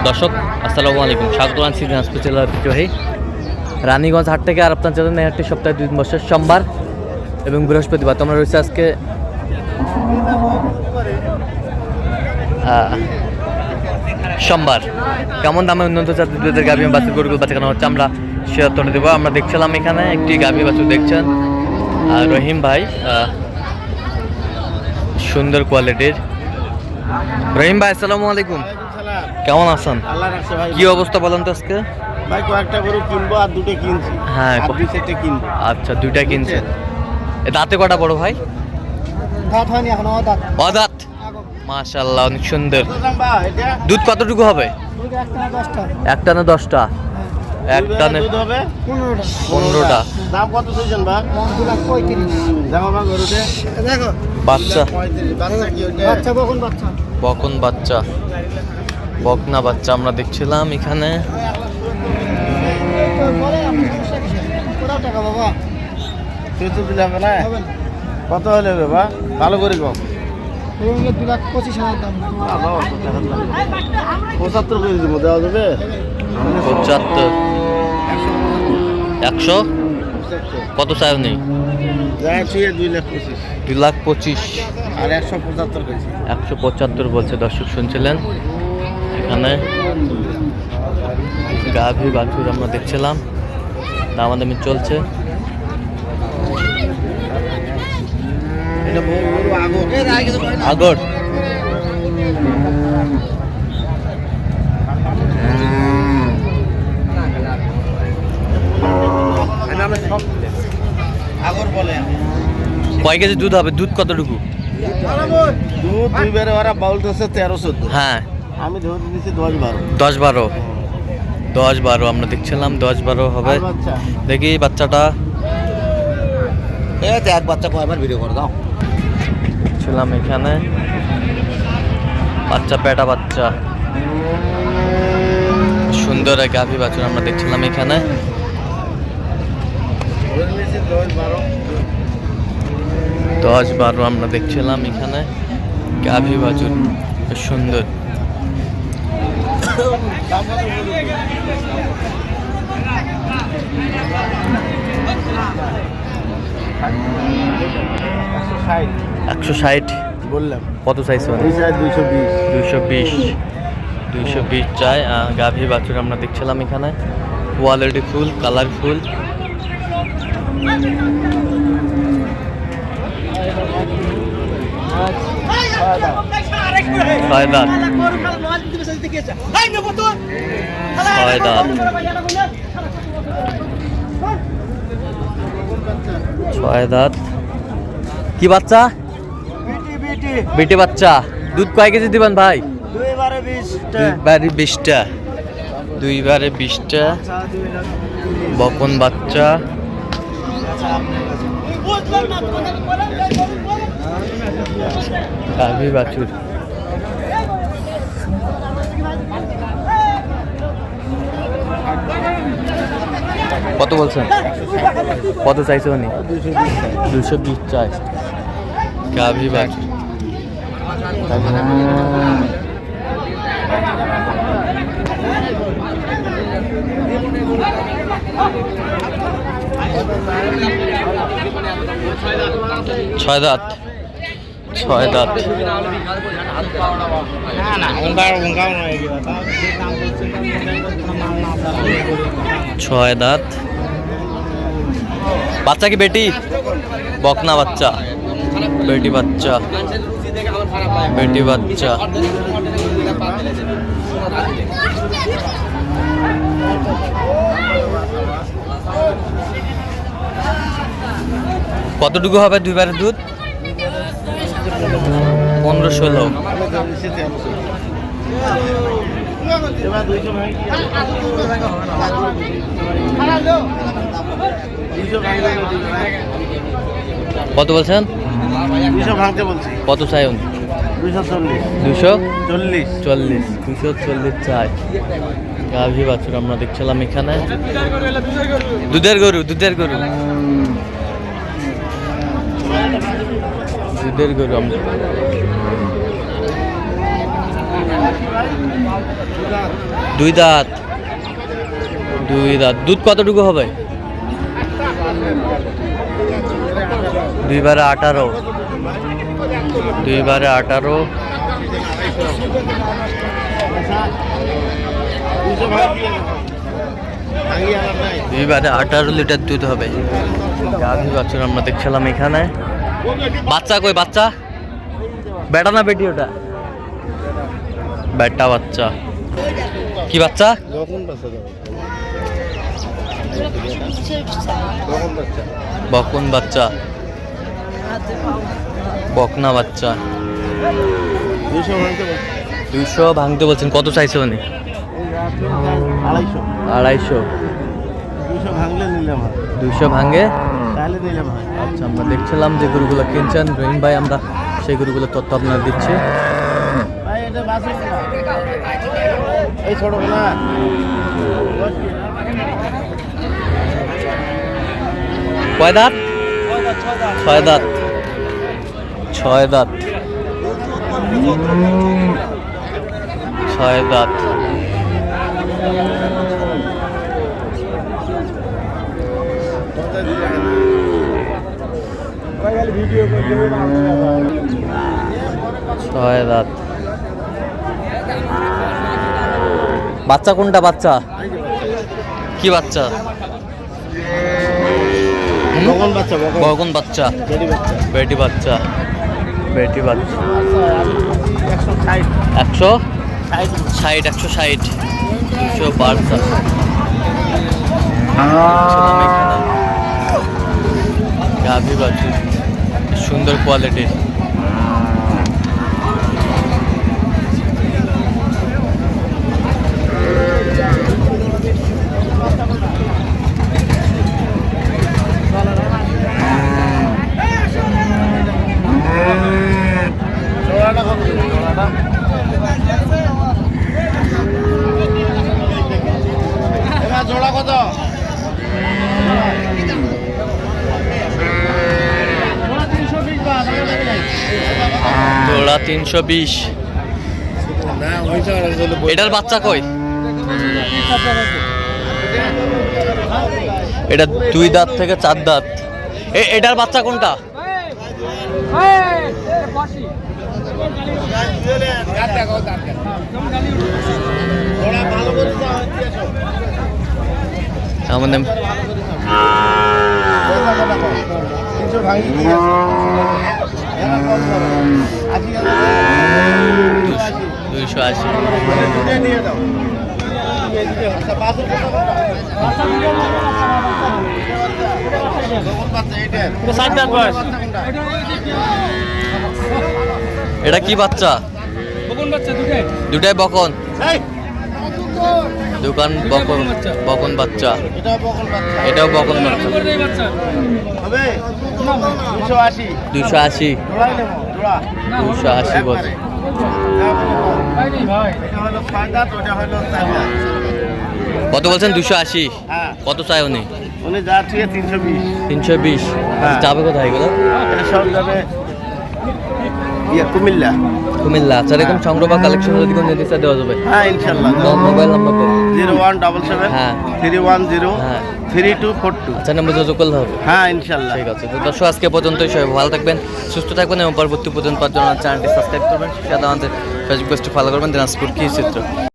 দর্শক আসসালামু আলাইকুম, স্বাগত জানাচ্ছি দিনাজপুর জেলার ঐতিহ্যবাহী রানীগঞ্জ হাট থেকে। আর আপনার জানেন এই হাটটি সপ্তাহে 2 দিন বসে, সোমবার এবং বৃহস্পতিবার। তোমরা রয়েছে আজকে সোমবার। কেমন দামে উন্নত জাতের দুধের গাভী বাছুর গরুগুলো বাচ্চানো হচ্ছে আমরা সে উত্তরটা দেবো। আমরা দেখছিলাম এখানে একটি গাভী বাছুর দেখছেন রহিম ভাই, সুন্দর কোয়ালিটির। রহিম ভাই আসসালামু আলাইকুম, কেমন আছেন? কি অবস্থা বলেন তো আজকে? ভাই কয়েকটা গরু কিনবো আর দুটো কিনছি। হ্যাঁ, আর দুই সেটে কিনবো। আচ্ছা, দুইটা কিনছেন। দাঁতে কটা বড় ভাই? দাঁত হয়নি এখনো, দাঁত। অদাঁত। মাশাআল্লাহ, অনেক সুন্দর। দুধ কতটুকু হবে? একটা না 10টা? একটা না দুধ হবে 15টা। দাম কত চাইছেন ভাই? 2,35,000। দেখো ভাই গরুতে, দেখো বাচ্চা 35। বাচ্চা কি ওইটা? বাচ্চা বকন বাচ্চা। বকন বাচ্চা, বকনা বাচ্চা আমরা দেখছিলাম এখানে। টাকা বাবা সেটা দিলে হবে না? কত হলে হবে বা? ভালো করে কম। 2,25,000 দাম। 75 করে দিব, দেওয়া যাবে? 75, 100 কত চাই নেই? 2,25,000। 2,25,000 আর 175 কেজি। 175 বলছে। দর্শক শুনছিলেন, এখানে গাভী বাছুর আমরা দেখছিলাম, দামাদামি চলছে। আগর কয় কেজি দুধ হবে? দুধ কতটুকু? দুধ দুইবারে ওরা বাউল দিচ্ছে 13-14। হ্যাঁ, আমি ধরে দিচ্ছি 10-12। 10-12 আমরা দেখছিলাম, 10-12 হবে। দেখি বাচ্চাটা, এক বাচ্চা কয়বার ভিডিও করে দাও ছিলাম এখানে। বাচ্চা পেটা বাচ্চা, সুন্দর এক গাভী বাছুর আমরা দেখছিলাম এখানে। 10-12 আমরা দেখছিলাম এখানে গাভী বাছুর, সুন্দর। একশো 160 বললাম। কত চাইছো? 220 চাই। গাভী বাছুর আমরা দেখছিলাম এখানে, কোয়ালিটি ফুল, কালারফুল। ছয় দাঁত। কি বাচ্চা? বেটে বাচ্চা। দুধ কয় কেজি দিবেন ভাই? 20টা। 20টা বকন বাচ্চা। গাভী বাছুর কত বলছেন? কত চাইছে উনি? 220 চাই। গাভী বাছুর ছয় দাঁত। 6 দাঁত। বাচ্চা কি বেটি? বকনা বাচ্চা, বেটি বাচ্চা। কতটুকু হবে দুইবারের দুধ? 15-16। কত বলছেন? 200 ভাঙতে বলছি। কত চাই? 240 240 চাই। গাভী বাছুর আমরা দেখছিলাম এখানে, দুধের গরু। আমরা দুই দাঁত। দুই দাঁত। দুধ কতটুকু হবে? 2 বারে 18। 2 বারে 18। 2 বারে 18 লিটার দুধ হবে। গাভী বাছুর আমরা দেখছিলাম এখানে। বাচ্চা কই? বাচ্চা বেটা না বেটি? ওটা বেটা বাচ্চা। কি বাচ্চা? বকন বাচ্চা। বকনা বাচ্চা। 200 ভাঙতে বলছেন। কত চাইছে উনি? 250। 200 ভাঙে? আচ্ছা, আমরা দেখছিলাম যে গরুগুলো কিনছেন রহিম ভাই, আমরা সেই গরুগুলো তথ্য আপনার দিচ্ছি। কয় দাঁত? 6 দাঁত। 6 দাঁত। 6 দাঁত। ছয় দাঁত। বাচ্চা কোনটা? বাচ্চা কি বাচ্চা? বকন বাচ্চা। বেটি বাচ্চা। বেটি বাচ্চা। 160। 160। 200 বাচ্চা। গাভী বাছুর সুন্দর কোয়ালিটির। জোড়া কত? জোড়া 320। এটার বাচ্চা কই? এটা 2 দাঁত থেকে 4 দাঁত। এটার বাচ্চা কোনটা? আমাদের 280। এটা কি বাচ্চা? দুটাই বকন। দোকান বকন। বকন বাচ্চা। এটাও বকন বাচ্চা। 280। 280 বছর। কত বলছেন? 280। কত চাই উনি? উনি যা ঠিক 320। 320। যাবে কোথায় এগুলো? এটা সব যাবে কুমিল্লা। কুমিল্লা। আচ্ছা, এরকম সংগ্রহ বা কালেকশন যদি কোনো নির্দিষ্ট দেওয়া যাবে? হ্যাঁ, ইনশাল্লাহ। মোবাইল নাম্বার বলুন। 0177 হ্যাঁ 310 হ্যাঁ 3242। আচ্ছা, নাম্বার যোগাযোগ করলে হবে? হ্যাঁ, ইনশাল্লাহ। ঠিক আছে। তো দর্শক, আজকে পর্যন্তই। সবাই ভালো থাকবেন, সুস্থ থাকবেন এবং পরবর্তী পর্যন্ত পাওয়ার জন্য চ্যানেলটি সাবস্ক্রাইব করবেন, সাথে আমাদের ফেসবুক পেজটি ফলো করবেন দিনাজপুর কি চিত্র।